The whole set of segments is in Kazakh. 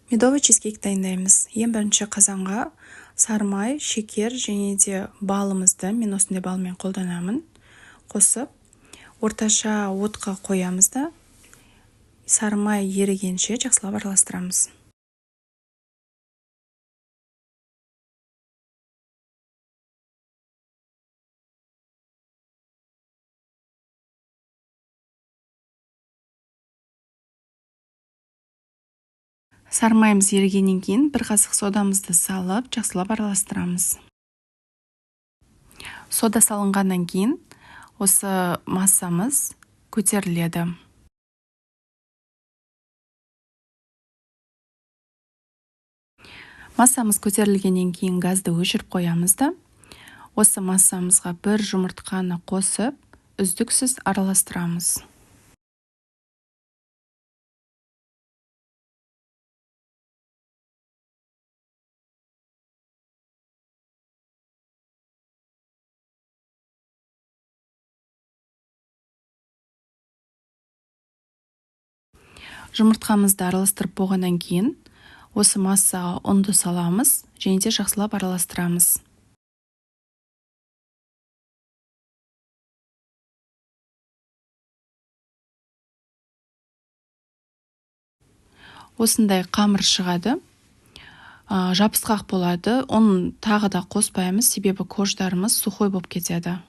Медовый чизкейк дайындаймыз. Ең бірінші қазанға сары май, шекер және де балымызды, мен осындай балмен қолданамын, қосып, орташа отқа қоямыз да, сары май ерігенше жақсылап араластырамыз. Сары майымыз ерігеннен кейін бір қасық содамызды салып, жақсылап араластырамыз. Сода салынғаннан кейін осы массамыз көтеріледі. Массамыз көтерілгеннен кейін газды өшіріп қоямыз да, осы массамызға бір жұмыртқаны қосып, үздіксіз араластырамыз. Жұмыртқамызды араластырып болғаннан кейін, осы массаға ұнды саламыз және де жақсылап араластырамыз. Осындай қамыр шығады, жабысқақ болады, оны тағы да қоспаймыз, себебі кождарымыз сухой болып кетеді.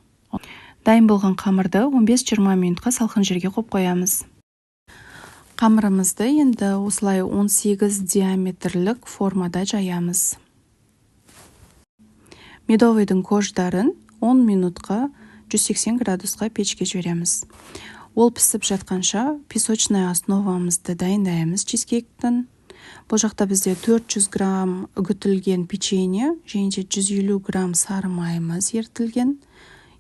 Дайын болған қамырды 15-20 минутқа салқын жерге қойып қоямыз. Қамырымызды енді осылай 18 диаметрлік формада жаямыз. Медовыйдың кождарын 10 минутқа 180 градусқа печке жібереміз. Ол пісіп жатқанша песочная основамызды дайындаймыз чизкейктің. Бұл жақта бізде 400 грамм үгітілген печенье және 150 грамм сары майымыз ертілген.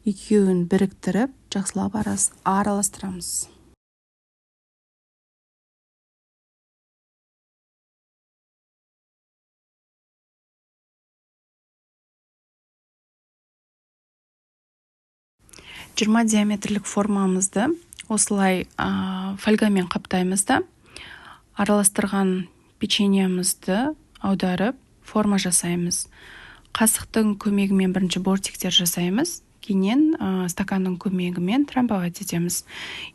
Екеуін біріктіріп, жақсылап араластырамыз. Жиырма диаметрлік формамызды осылай фольгамен қаптаймыз да, араластырған печеньемізді аударып, форма жасаймыз. Қасықтың көмегімен бірінші бортиктер жасаймыз, кейіннен стаканның көмегімен трамбовать етеміз.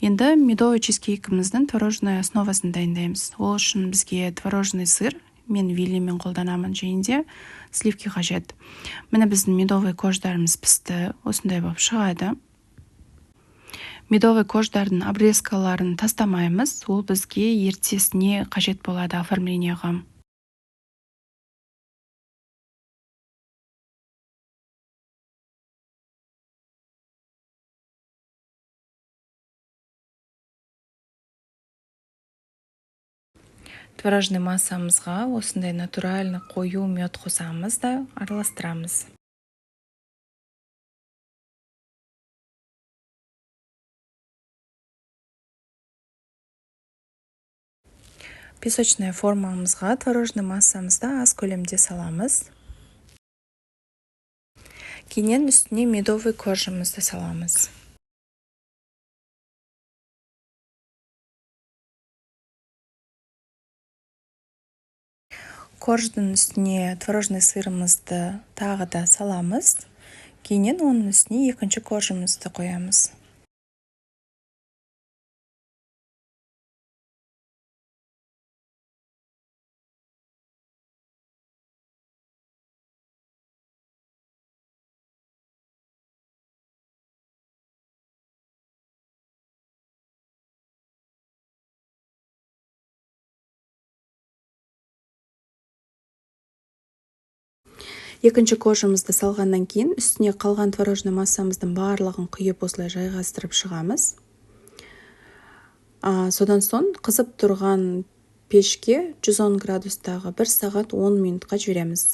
Енді медовый чизкейкіміздің творожный основасын дайындаймыз. Ол үшін бізге творожный сыр, мен вилимен қолданамын, және де сливки қажет. Міне біздің медовый кождарымыз пісті, осындай болып шығады. Медовый кождардың обрезкаларын тастамаймыз, ол бізге ертесіне қажет болады оформленияға. Творожный массамызға осындай натуральный қою мед қосамыз да араластырамыз. Песочная формамызға творожный массамызды аз көлемде саламыз. Кейіннен үстіне медовый кожамызды саламыз. Кождың үстіне творожный сырымызды тағы да саламыз. Кейіннен оның үстіне екінші кожамызды қоямыз. Екінші кожамызды салғаннан кейін үстіне қалған творожный массамыздың барлығын құйып осылай жайғастырып шығамыз. Содан соң қызып тұрған пешке 110 градустағы 1 сағат 10 минутқа жібереміз.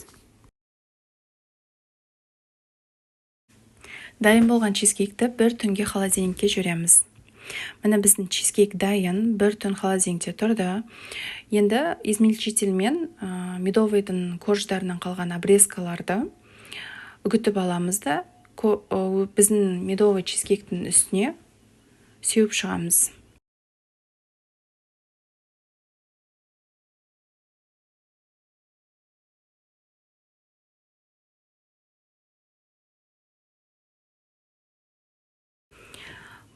Дайын болған чизкейкті бір түнге холодильникке жібереміз. Міне біздің чизкейк дайын, бір түн холодильникте тұрды. Енді измельчительмен медовыйдың кождарынан қалған обрезкаларды үгітіп аламыз да, біздің медовый чизкейктің үстіне сеуіп шығамыз.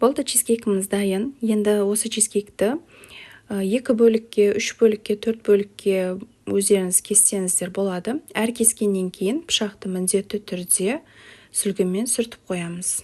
болды, чизкейкіміз дайын. Енді осы чизкейкті 2 бөлікке, 3 бөлікке, 4 бөлікке өздеріңіз кессеңіздер болады. Әр кескеннен кейін пышақты міндетті түрде сүлгімен сүртіп қоямыз.